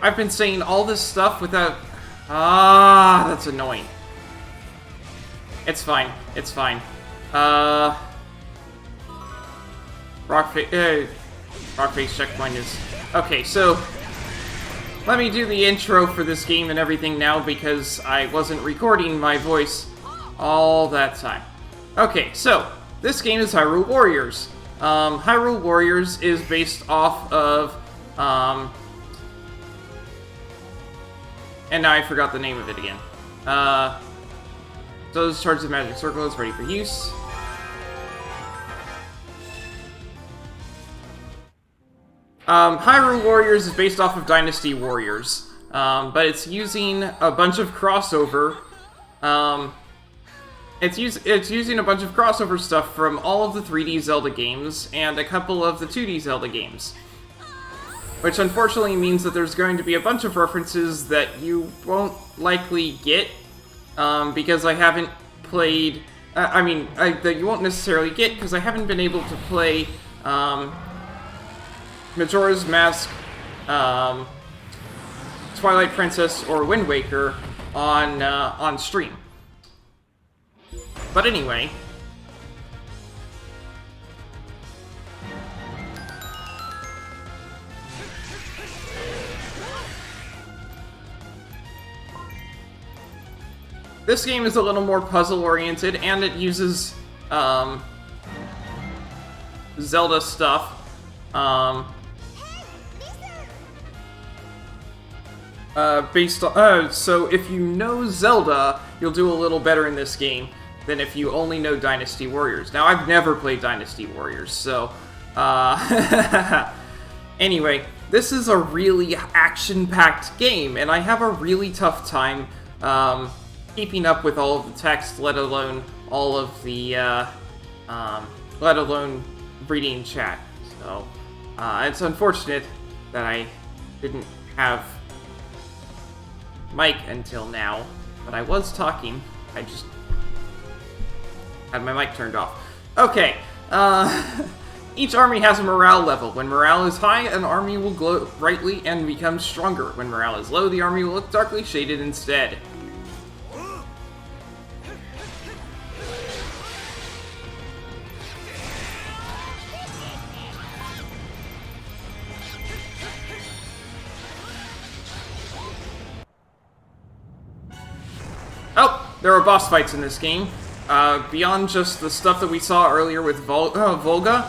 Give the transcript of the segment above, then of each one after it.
I've been saying all this stuff without... Ah, that's annoying. It's fine. It's fine. Rockface checkpoint is... Okay, so... Let me do the intro for this game and everything now because I wasn't recording my voice all that time. Okay, so... This game is Hyrule Warriors. Hyrule Warriors is based off of... And now I forgot the name of it again. Those charges of magic circle is ready for use. Hyrule Warriors is based off of Dynasty Warriors, but it's using a bunch of crossover. It's using a bunch of crossover stuff from all of the 3D Zelda games and a couple of the 2D Zelda games. Which unfortunately means that there's going to be a bunch of references that you won't likely get, because I haven't played... that you won't necessarily get, because I haven't been able to play, Majora's Mask, Twilight Princess, or Wind Waker on stream. But anyway... This game is a little more puzzle-oriented, and it uses, Zelda stuff. Based on... so if you know Zelda, you'll do a little better in this game than if you only know Dynasty Warriors. Now, I've never played Dynasty Warriors, so... Anyway, this is a really action-packed game, and I have a really tough time, keeping up with all of the text, let alone all of the, let alone reading chat. So, it's unfortunate that I didn't have mic until now, but I was talking. I just had my mic turned off. Okay, each army has a morale level. When morale is high, an army will glow brightly and become stronger. When morale is low, the army will look darkly shaded instead. Oh, there are boss fights in this game. Beyond just the stuff that we saw earlier with Volga,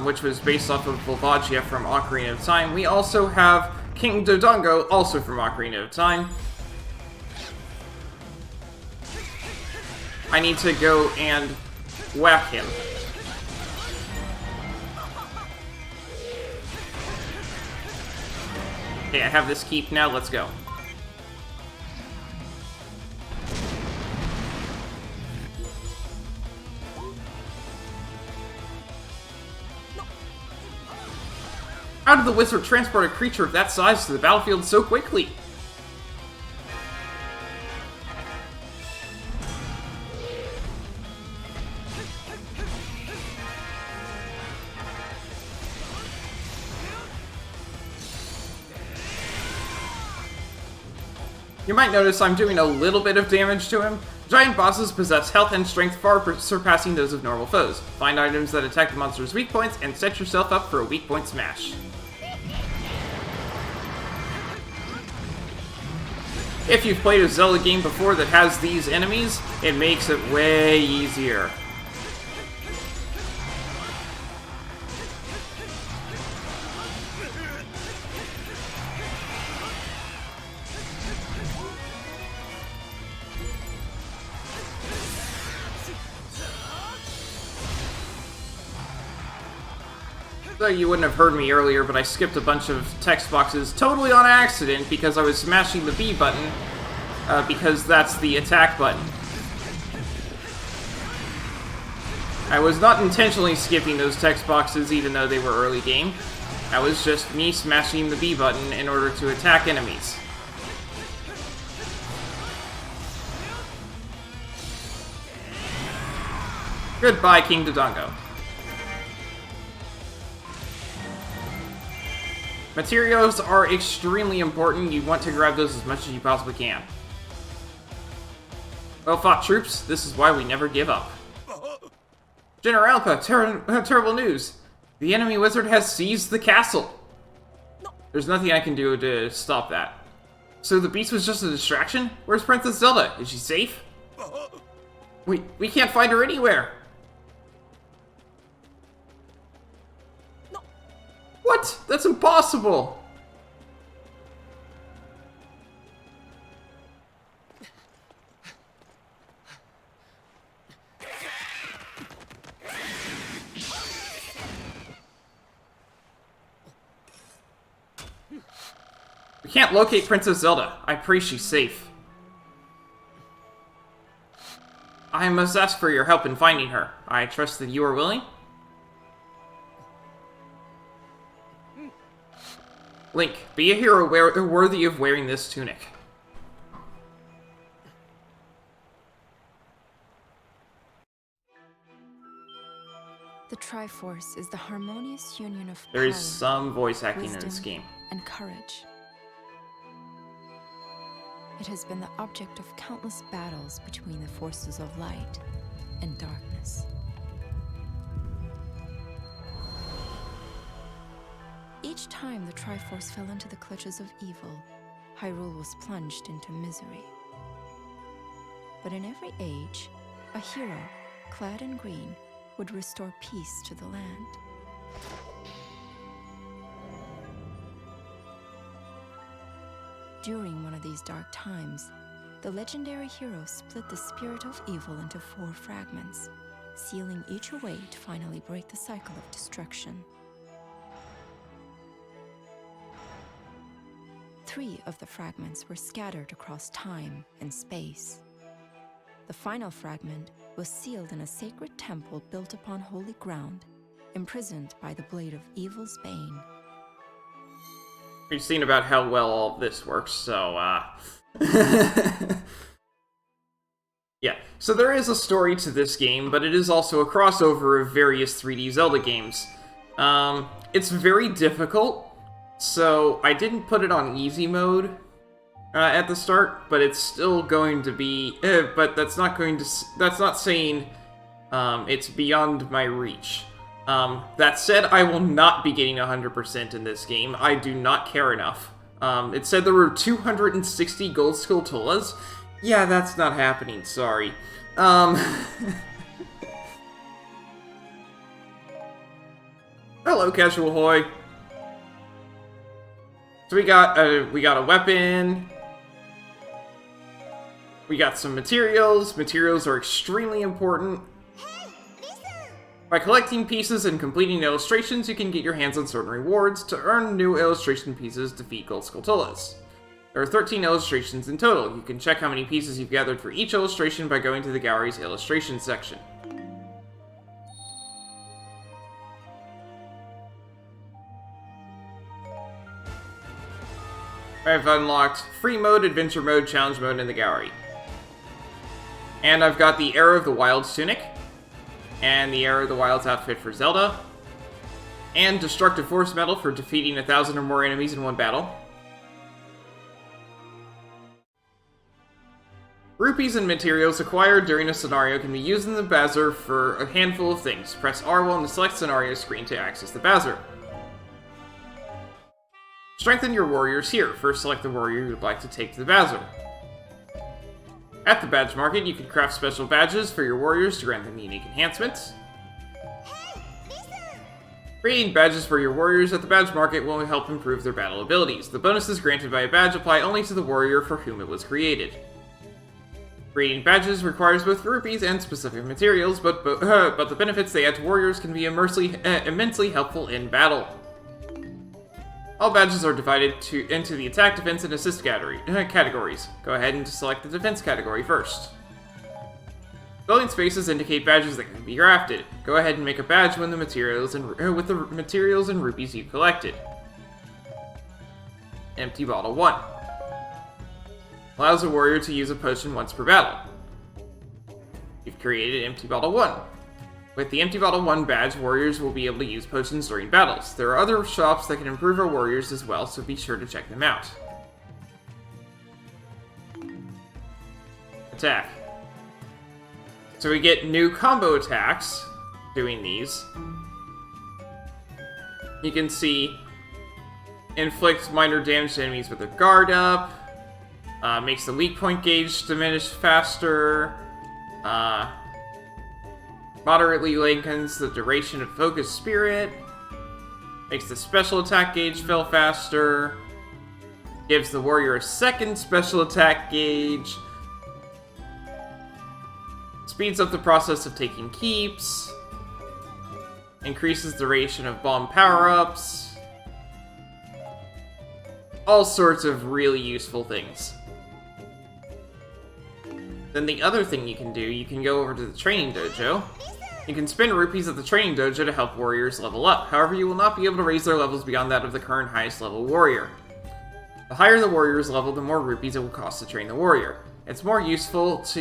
which was based off of Volvagia from Ocarina of Time, we also have King Dodongo, also from Ocarina of Time. I need to go and whack him. Okay, I have this keep now, let's go. How did the wizard transport a creature of that size to the battlefield so quickly? You might notice I'm doing a little bit of damage to him. Giant bosses possess health and strength far surpassing those of normal foes. Find items that attack the monster's weak points and set yourself up for a weak point smash. If you've played a Zelda game before that has these enemies, it makes it way easier. So you wouldn't have heard me earlier, but I skipped a bunch of text boxes totally on accident because I was smashing the B button, because that's the attack button. I was not intentionally skipping those text boxes even though they were early game. That was just me smashing the B button in order to attack enemies. Goodbye, King Dodongo. Materials are extremely important. You want to grab those as much as you possibly can. Well fought, troops. This is why we never give up. General Alpa, terrible news. The enemy wizard has seized the castle. There's nothing I can do to stop that. So the beast was just a distraction? Where's Princess Zelda? Is she safe? We can't find her anywhere. What? That's impossible. We can't locate Princess Zelda. I pray she's safe. I must ask for your help in finding her. I trust that you are willing? Link, be a hero worthy of wearing this tunic. The Triforce is the harmonious union of There power, is some voice acting wisdom, in this game. and courage. It has been the object of countless battles between the forces of light and darkness. Each time the Triforce fell into the clutches of evil, Hyrule was plunged into misery. But in every age, a hero, clad in green, would restore peace to the land. During one of these dark times, the legendary hero split the spirit of evil into 4 fragments, sealing each away to finally break the cycle of destruction. 3 of the fragments were scattered across time and space. The final fragment was sealed in a sacred temple built upon holy ground, imprisoned by the blade of evil's bane. We've seen about how well all of this works, so, yeah. So there is a story to this game, but it is also a crossover of various 3D Zelda games. It's very difficult, so I didn't put it on easy mode at the start, but it's still going to be, but that's not saying it's beyond my reach. That said, I will not be getting 100% in this game. I do not care enough. It said there were 260 gold Skulltulas. Yeah, that's not happening, sorry. Hello, Casual Hoy. So we got a weapon. We got some materials. Materials are extremely important. By collecting pieces and completing illustrations, you can get your hands on certain rewards. To earn new illustration pieces, defeat gold Skulltulas. There are 13 illustrations in total. You can check how many pieces you've gathered for each illustration by going to the gallery's illustration section. I've unlocked free mode, adventure mode, challenge mode in the gallery. And I've got the Era of the Wilds tunic, and the Era of the Wilds outfit for Zelda, and Destructive Force medal for defeating 1,000 or more enemies in one battle. Rupees and materials acquired during a scenario can be used in the Bazaar for a handful of things. Press R1 on the select scenario screen to access the Bazaar. Strengthen your warriors here. First select the warrior you would like to take to the Bazaar. At the badge market, you can craft special badges for your warriors to grant them unique enhancements. Creating badges for your warriors at the badge market will help improve their battle abilities. The bonuses granted by a badge apply only to the warrior for whom it was created. Creating badges requires both rupees and specific materials, but the benefits they add to warriors can be immensely helpful in battle. All badges are divided into the attack, defense, and assist categories. Go ahead and select the defense category first. Building spaces indicate badges that can be crafted. Go ahead and make a badge with the materials and rupees you collected. Empty Bottle 1. Allows a warrior to use a potion once per battle. You've created Empty Bottle 1. With the Empty Bottle 1 badge, warriors will be able to use potions during battles. There are other shops that can improve our warriors as well, so be sure to check them out. Attack. So we get new combo attacks doing these. You can see inflict minor damage to enemies with their guard up, makes the weak point gauge diminish faster, moderately lengthens the duration of focus spirit, makes the special attack gauge fill faster, gives the warrior a second special attack gauge, speeds up the process of taking keeps, increases the duration of bomb power-ups, all sorts of really useful things. Then the other thing you can do, you can go over to the training dojo. You can spend rupees at the training dojo to help warriors level up. However, you will not be able to raise their levels beyond that of the current highest level warrior. The higher the warrior's level, the more rupees it will cost to train the warrior. It's more useful to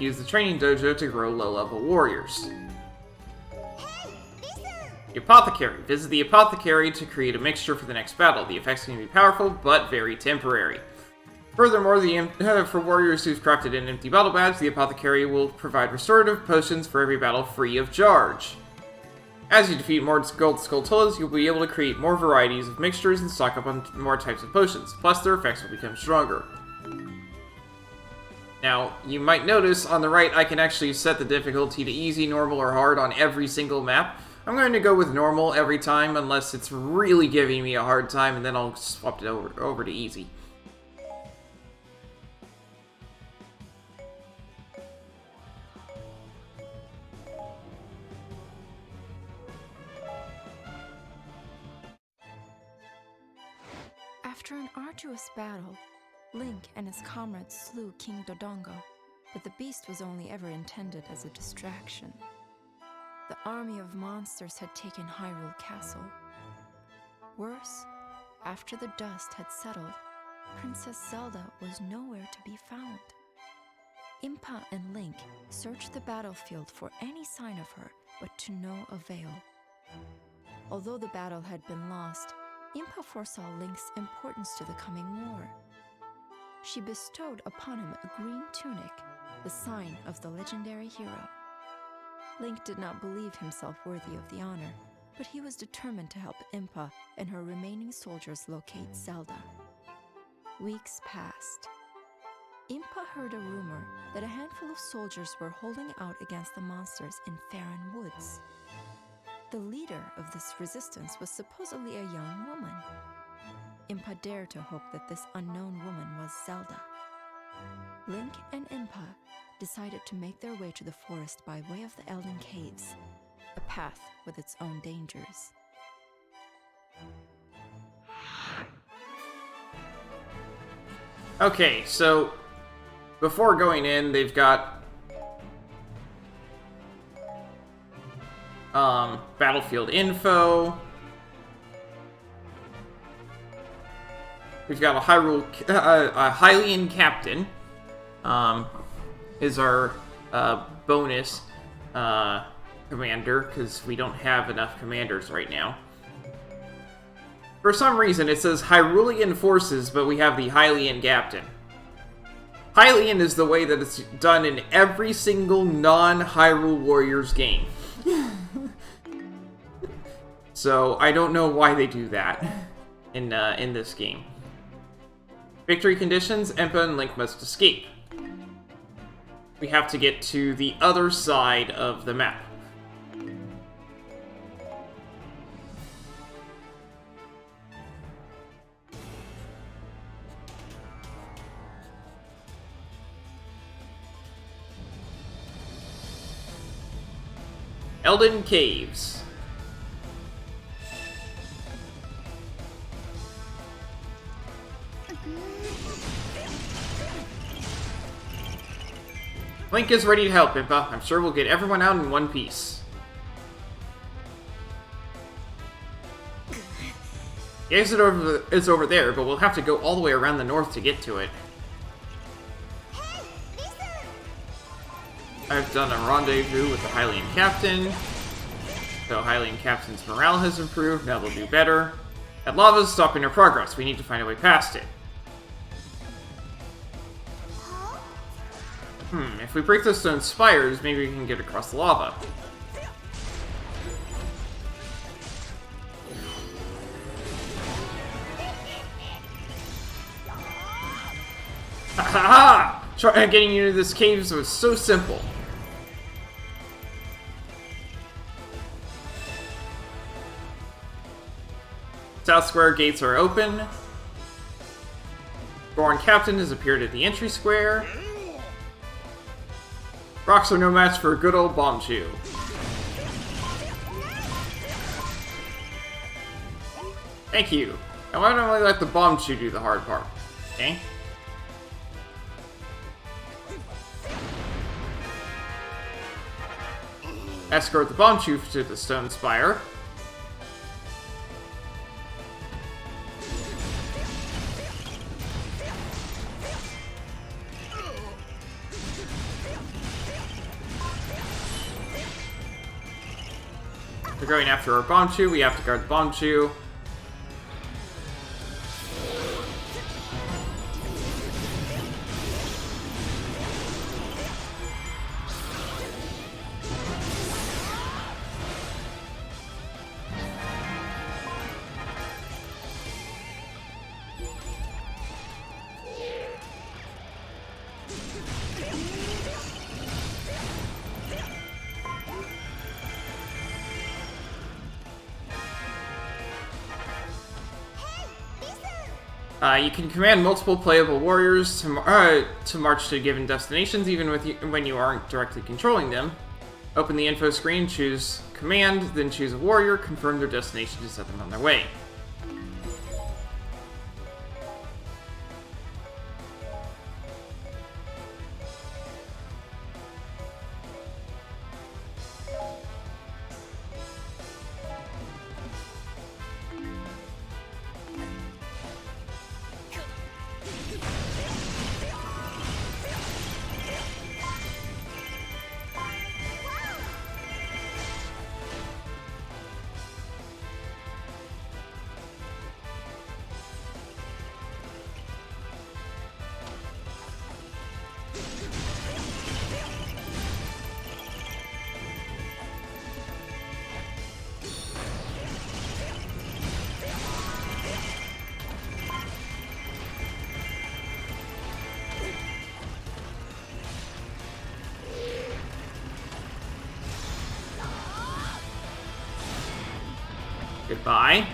use the training dojo to grow low-level warriors. The Apothecary. Visit the Apothecary to create a mixture for the next battle. The effects can be powerful, but very temporary. Furthermore, for warriors who've crafted an empty battle badge, the Apothecary will provide restorative potions for every battle free of charge. As you defeat more gold skulltulas, you'll be able to create more varieties of mixtures and stock up on more types of potions. Plus, their effects will become stronger. Now, you might notice on the right, I can actually set the difficulty to easy, normal, or hard on every single map. I'm going to go with normal every time, unless it's really giving me a hard time, and then I'll swap it over to easy. After an arduous battle, Link and his comrades slew King Dodongo, but the beast was only ever intended as a distraction. The army of monsters had taken Hyrule Castle. Worse, after the dust had settled, Princess Zelda was nowhere to be found. Impa and Link searched the battlefield for any sign of her, but to no avail. Although the battle had been lost, Impa foresaw Link's importance to the coming war. She bestowed upon him a green tunic, the sign of the legendary hero. Link did not believe himself worthy of the honor, but he was determined to help Impa and her remaining soldiers locate Zelda. Weeks passed. Impa heard a rumor that a handful of soldiers were holding out against the monsters in Faron Woods. The leader of this resistance was supposedly a young woman. Impa dared to hope that this unknown woman was Zelda. Link and Impa decided to make their way to the forest by way of the Elden Caves, a path with its own dangers. Okay, so before going in, they've got battlefield info. We've got a Hylian captain. Is our bonus commander, because we don't have enough commanders right now. For some reason, it says Hyrulean forces, but we have the Hylian captain. Hylian is the way that it's done in every single non-Hyrule Warriors game. So, I don't know why they do that in this game. Victory conditions, Impa and Link must escape. We have to get to the other side of the map. Elden Caves. Link is ready to help, Impa. I'm sure we'll get everyone out in one piece. The exit is over there, but we'll have to go all the way around the north to get to it. I've done a rendezvous with the Hylian Captain. So Hylian Captain's morale has improved, now they'll do better. That lava's stopping our progress, we need to find a way past it. If we break those stone spires, maybe we can get across the lava. Ha ha ha! Getting you into this cave was so simple. South Square gates are open. Goron Captain has appeared at the entry square. Rocks are no match for a good old bomb chew. Thank you. Now why don't I let the bomb chew do the hard part? Okay? Escort the bomb chew to the stone spire. They're going after our bomb chew, we have to guard the bomb chew. You can command multiple playable warriors to march to given destinations, even when you aren't directly controlling them. Open the info screen, choose command, then choose a warrior, confirm their destination to set them on their way. Goodbye.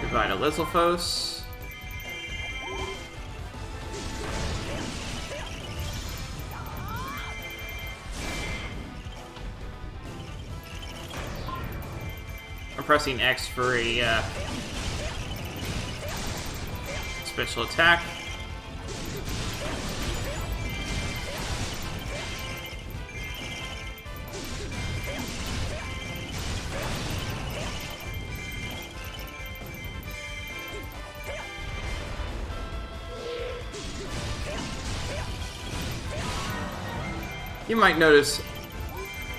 Goodbye to Lizalfos. I'm pressing X for a special attack. You might notice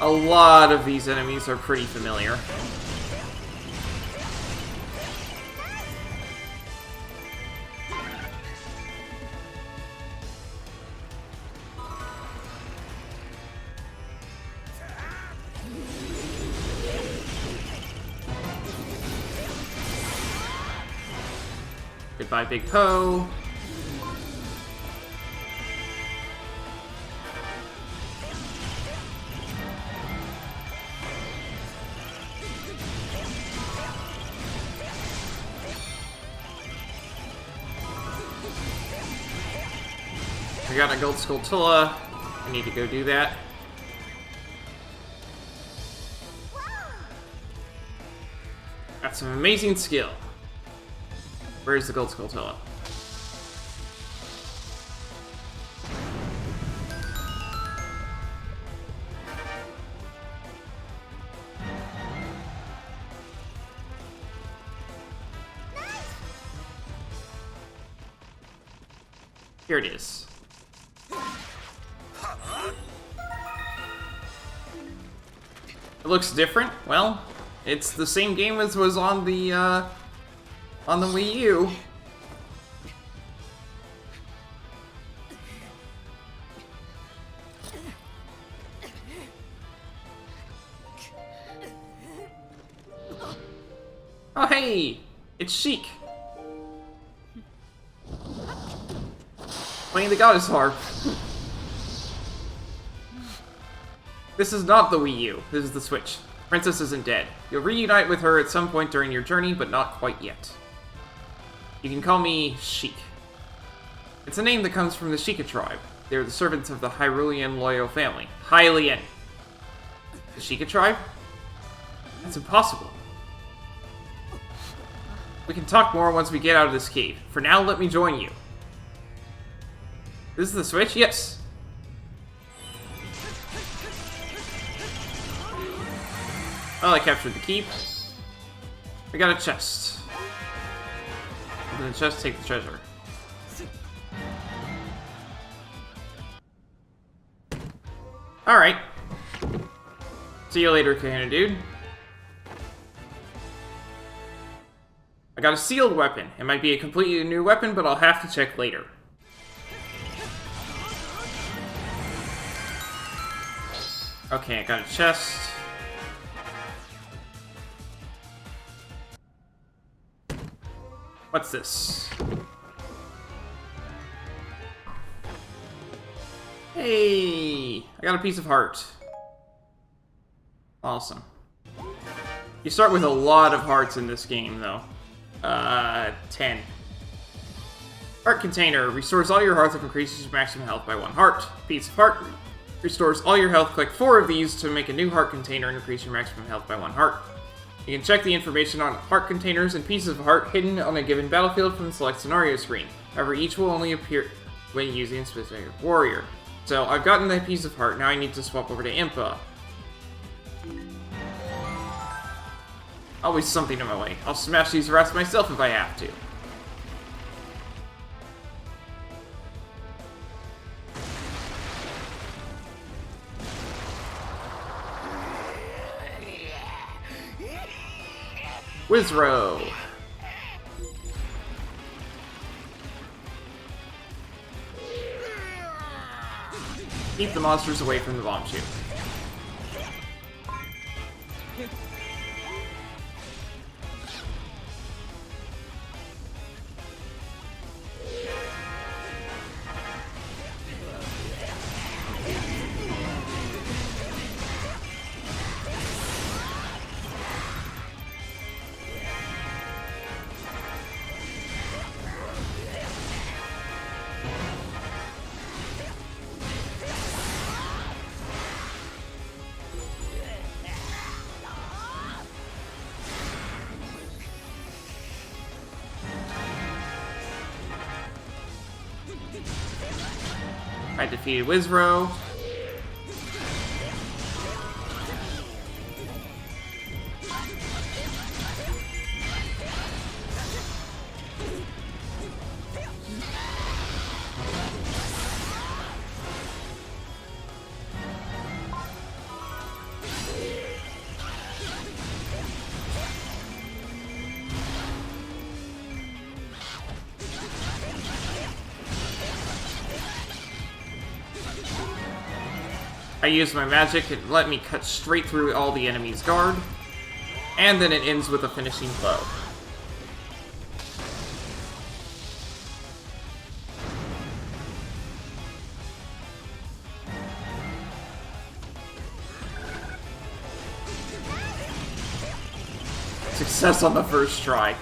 a lot of these enemies are pretty familiar. Goodbye, Big Poe. I got a gold Skulltula. I need to go do that. Got some amazing skill. Where's the gold Skulltula? Here it is. It looks different. Well, it's the same game as was on the Wii U. Oh hey, it's Sheik. Playing the goddess harp. This is not the Wii U. This is the Switch. Princess isn't dead. You'll reunite with her at some point during your journey, but not quite yet. You can call me Sheik. It's a name that comes from the Sheikah tribe. They're the servants of the Hyrulean loyal family. Hylian. The Sheikah tribe? That's impossible. We can talk more once we get out of this cave. For now, let me join you. This is the Switch? Yes. Well, I captured the keep. I got a chest. Open the chest, take the treasure. Alright. See you later, Kahuna dude. I got a sealed weapon. It might be a completely new weapon, but I'll have to check later. Okay, I got a chest. What's this? Hey! I got a piece of heart. Awesome. You start with a lot of hearts in this game, though. 10. Heart container. Restores all your hearts and increases your maximum health by 1 heart. Piece of heart. Restores all your health. Collect 4 of these to make a new heart container and increase your maximum health by 1 heart. You can check the information on heart containers and pieces of heart hidden on a given battlefield from the select scenario screen. However, each will only appear when using a specific warrior. So, I've gotten that piece of heart, now I need to swap over to Impa. Always something in my way. I'll smash these rats myself if I have to. Wizrow. Keep the monsters away from the bomb chute. I defeated Wizrow. I use my magic and let me cut straight through all the enemy's guard, and then it ends with a finishing blow. Success on the first try.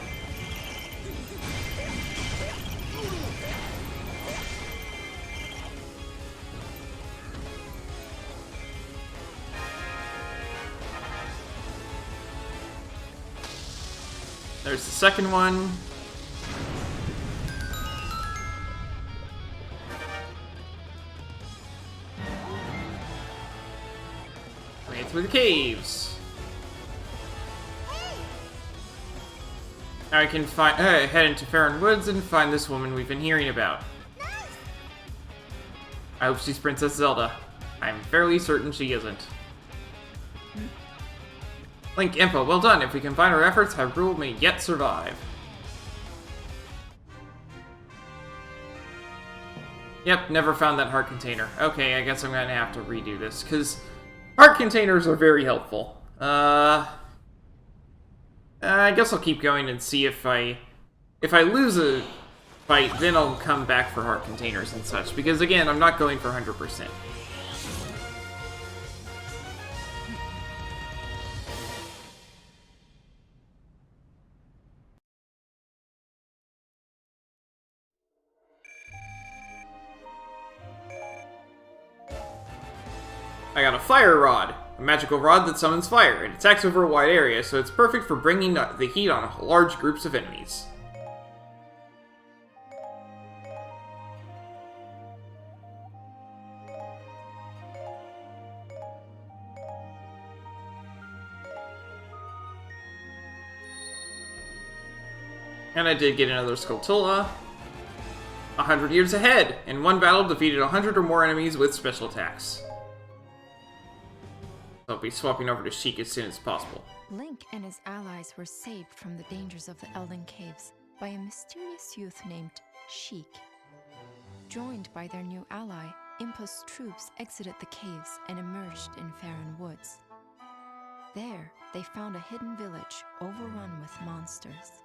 There's the second one. Right through the caves. Now I can head into Farron Woods and find this woman we've been hearing about. I hope she's Princess Zelda. I'm fairly certain she isn't. Link, Impa, well done. If we combine our efforts, Hyrule may yet survive. Yep, never found that heart container. Okay, I guess I'm gonna have to redo this, because heart containers are very helpful. I guess I'll keep going and see if I lose a fight, then I'll come back for heart containers and such, because again, I'm not going for 100%. I got a fire rod, a magical rod that summons fire. It attacks over a wide area, so it's perfect for bringing the heat on large groups of enemies. And I did get another Skulltula. 100 years ahead! In one battle, defeated 100 or more enemies with special attacks. I'll be swapping over to Sheik as soon as possible. Link and his allies were saved from the dangers of the Elden Caves by a mysterious youth named Sheik. Joined by their new ally, Impa's troops exited the caves and emerged in Farron Woods. There, they found a hidden village overrun with monsters.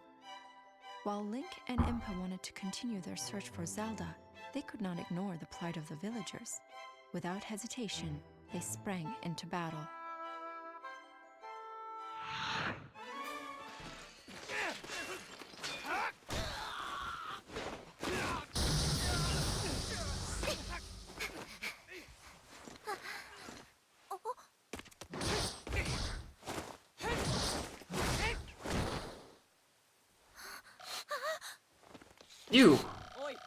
While Link and Impa wanted to continue their search for Zelda, they could not ignore the plight of the villagers. Without hesitation, they sprang into battle. You!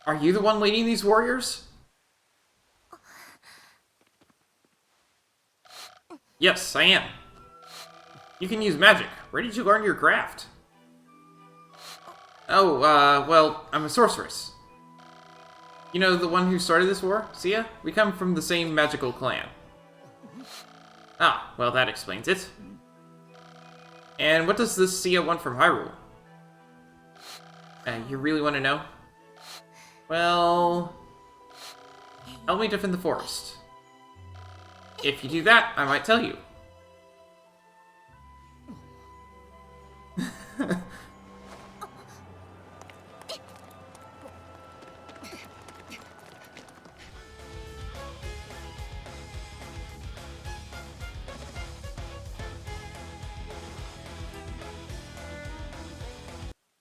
Are you the one leading these warriors? Yes, I am. You can use magic. Where did you learn your craft? Oh, well, I'm a sorceress. You know the one who started this war, Sia? We come from the same magical clan. Ah, well, that explains it. And what does this Sia want from Hyrule? You really want to know? Well, help me defend the forest. If you do that, I might tell you.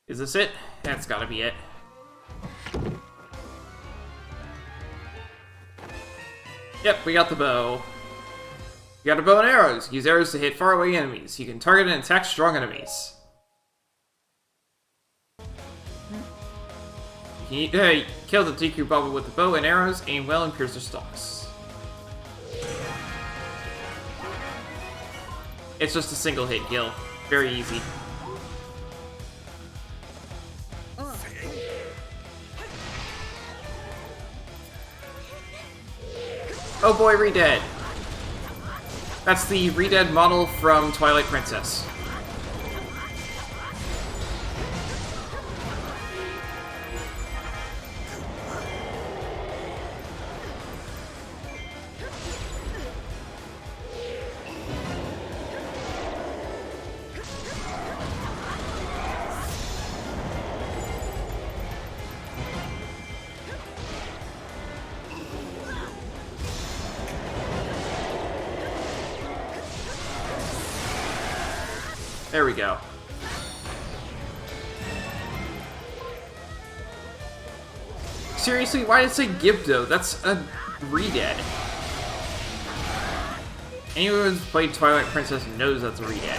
Is this it? That's gotta be it. Yep, we got the bow. You got a bow and arrows. Use arrows to hit faraway enemies. You can target and attack strong enemies. You can kill the Deku Bubble with the bow and arrows, aim well, and pierce their stalks. It's just a single hit kill. Very easy. Oh boy, Redead. That's the Redead model from Twilight Princess. There we go. Seriously, why did it say Gibdo? That's a Redead. Anyone who's played Twilight Princess knows that's a Redead.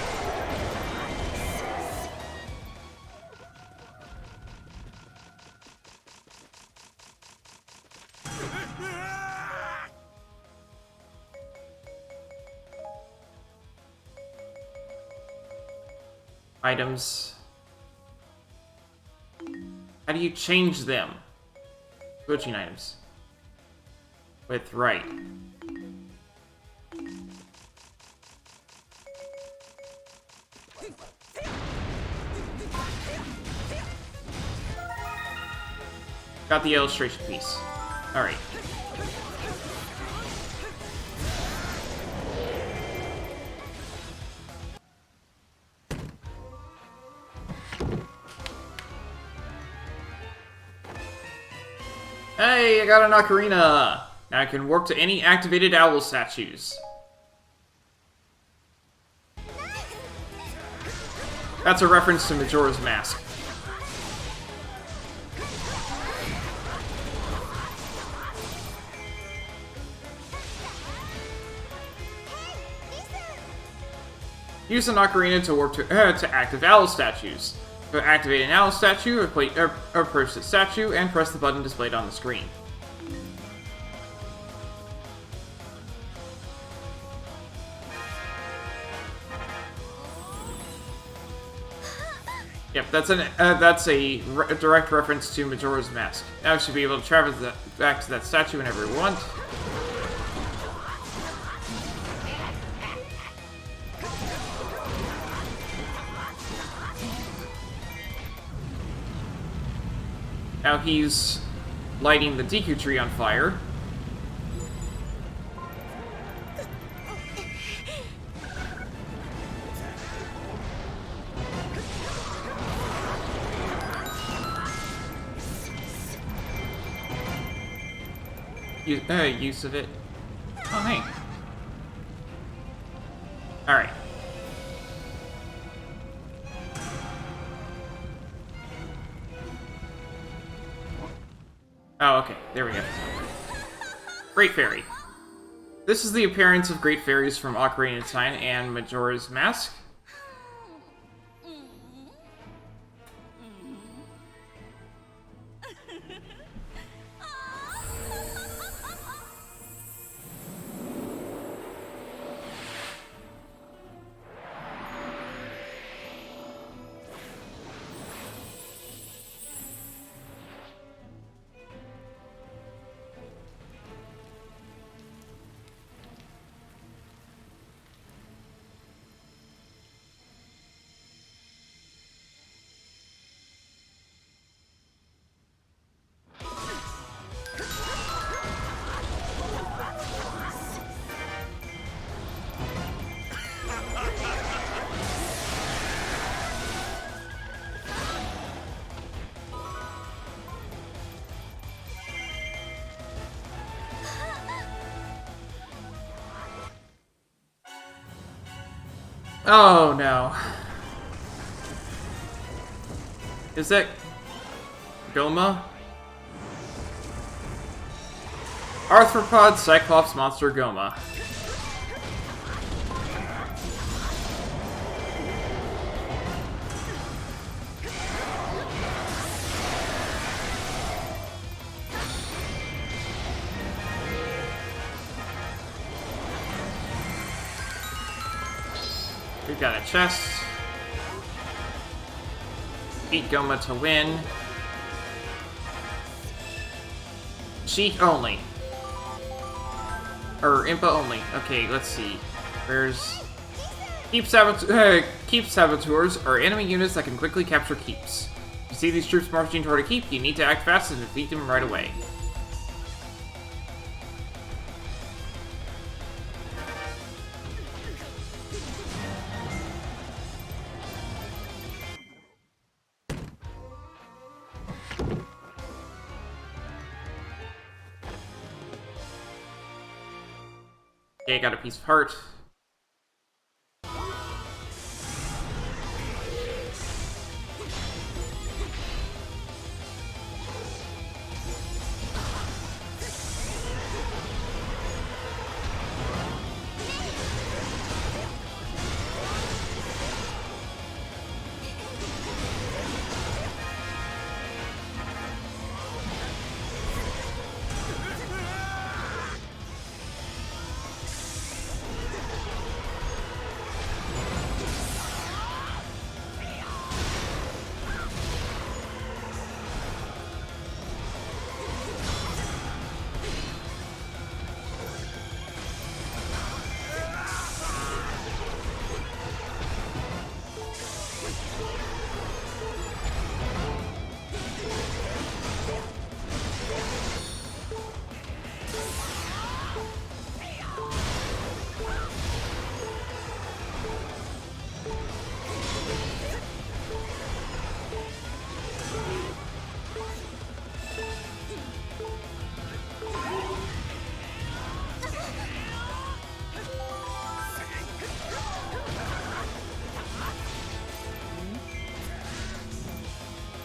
items. How do you change them? Switching items. With right. Got the illustration piece. Alright. Hey, I got an ocarina! Now I can warp to any activated owl statues. That's a reference to Majora's Mask. Use an ocarina to warp to active owl statues. To activate an owl statue, approach the statue and press the button displayed on the screen. Yep, that's a direct reference to Majora's Mask. Now we should be able to travel back to that statue whenever we want. Now he's lighting the Deku tree on fire. Use of it. Oh, hey. Alright. Oh, okay. There we go. Great Fairy. This is the appearance of Great Fairies from Ocarina of Time and Majora's Mask. Oh no. Is that Goma? Arthropod Cyclops monster Goma. We've got a chest. Beat Goma to win. Cheat only. Or Impa only. Okay, let's see. Where's... Keep saboteurs are enemy units that can quickly capture keeps. If you see these troops marching toward a keep, you need to act fast and defeat them right away. Okay, got a piece of heart.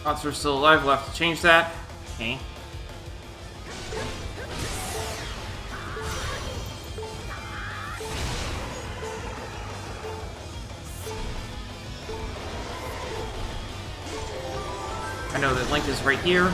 Monster's still alive, we'll have to change that. Okay. I know that Link is right here.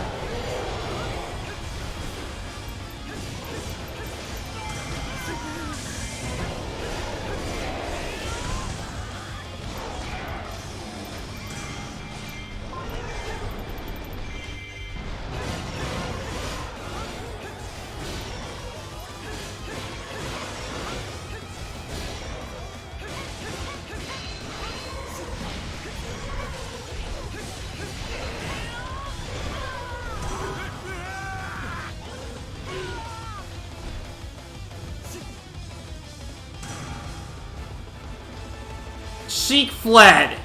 Sheik fled!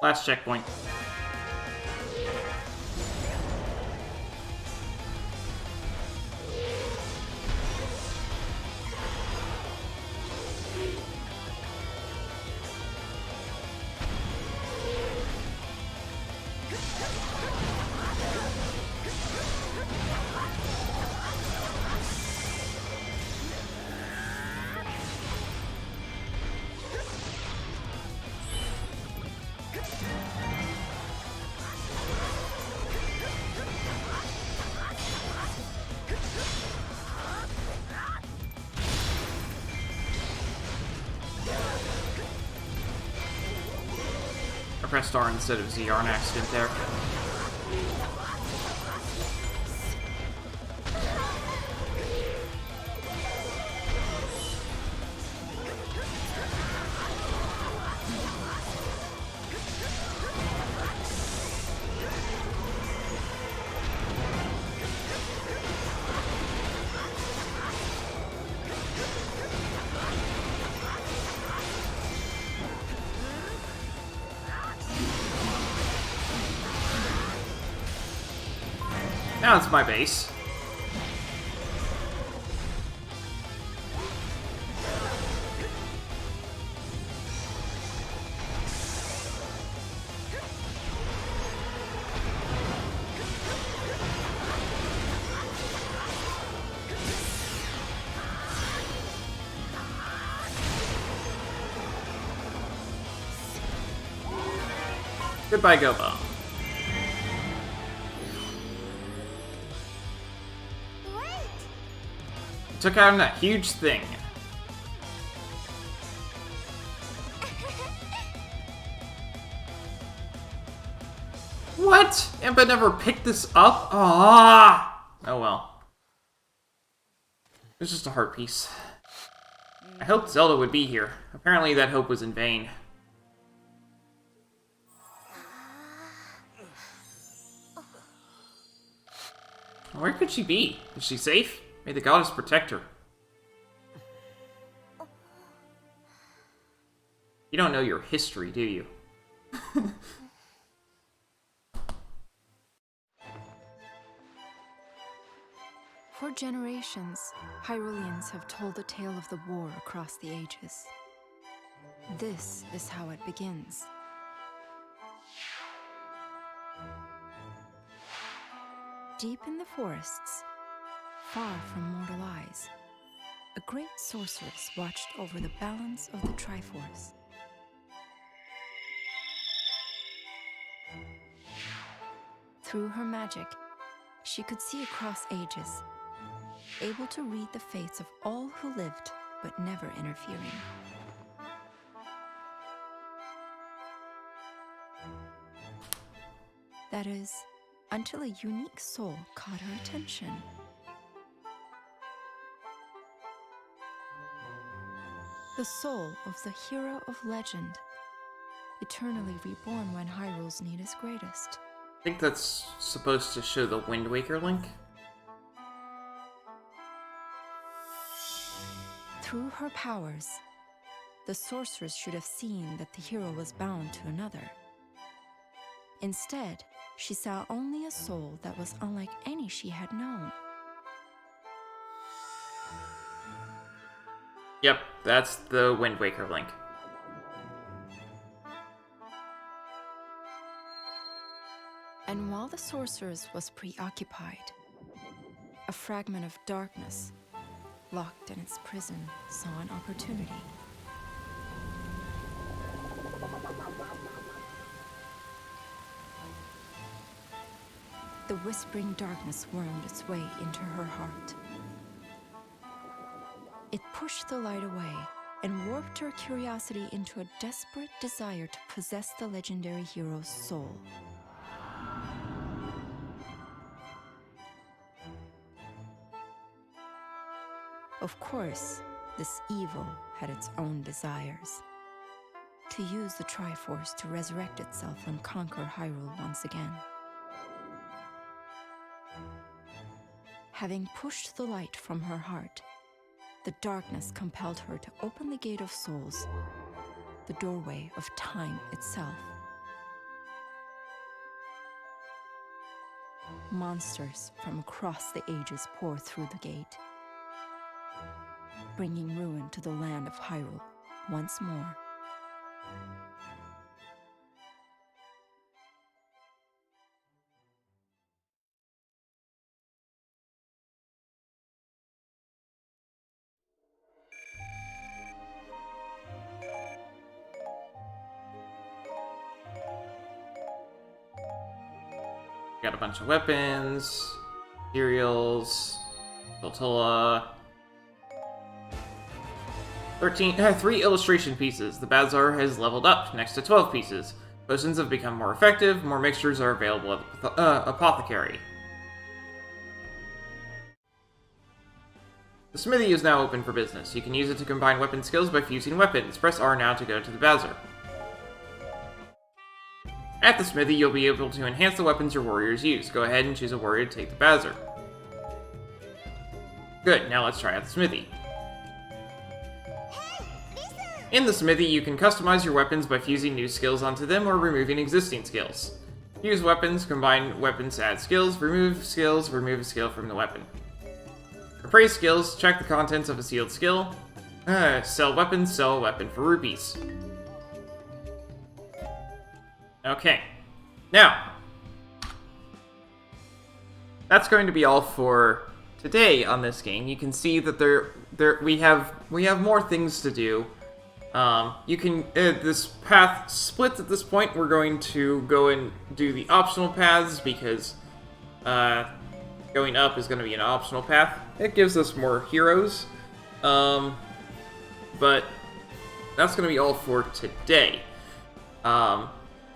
Last checkpoint. I pressed R instead of ZR, an accident there. Now it's my base. Goodbye, Gobo. Took out that huge thing. What? Impa never picked this up? Ah! Oh well. It's just a heart piece. I hoped Zelda would be here. Apparently that hope was in vain. Where could she be? Is she safe? May the goddess protect her. You don't know your history, do you? For generations, Hyruleans have told the tale of the war across the ages. This is how it begins. Deep in the forests, far from mortal eyes, a great sorceress watched over the balance of the Triforce. Through her magic, she could see across ages, able to read the fates of all who lived, but never interfering. That is, until a unique soul caught her attention. The soul of the hero of legend, eternally reborn when Hyrule's need is greatest. I think that's supposed to show the Wind Waker Link. Through her powers, The sorceress should have seen that the hero was bound to another. Instead, she saw only a soul that was unlike any she had known. Yep, that's the Wind Waker link. And while the sorceress was preoccupied, a fragment of darkness, locked in its prison, saw an opportunity. The whispering darkness wormed its way into her heart. It pushed the light away and warped her curiosity into a desperate desire to possess the legendary hero's soul. Of course, this evil had its own desires. To use the Triforce to resurrect itself and conquer Hyrule once again. Having pushed the light from her heart, the darkness compelled her to open the Gate of Souls, the doorway of time itself. Monsters from across the ages pour through the gate, bringing ruin to the land of Hyrule once more. Got a bunch of weapons, materials, Tortilla. 3 illustration pieces. The Bazaar has leveled up, next to 12 pieces. Potions have become more effective, more mixtures are available at the Apothecary. The smithy is now open for business. You can use it to combine weapon skills by fusing weapons. Press R now to go to the Bazaar. At the smithy, you'll be able to enhance the weapons your warriors use. Go ahead and choose a warrior to take the Bazaar. Good, now let's try out the smithy. In the smithy, you can customize your weapons by fusing new skills onto them or removing existing skills. Fuse weapons, combine weapons to add skills, remove a skill from the weapon. Appraise skills, check the contents of a sealed skill. Sell a weapon for rupees. Okay, now, that's going to be all for today on this game. You can see that we have more things to do. You can this path splits at this point. We're going to go and do the optional paths because going up is going to be an optional path. It gives us more heroes, but that's going to be all for today.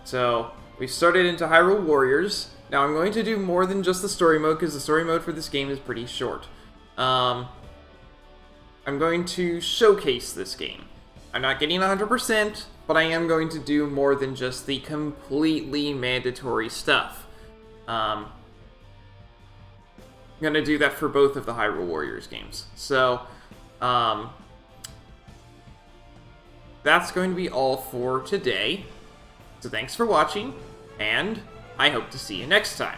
So, we started into Hyrule Warriors. Now, I'm going to do more than just the story mode, because the story mode for this game is pretty short. I'm going to showcase this game. I'm not getting 100%, but I am going to do more than just the completely mandatory stuff. I'm going to do that for both of the Hyrule Warriors games. So, that's going to be all for today. So thanks for watching, and I hope to see you next time.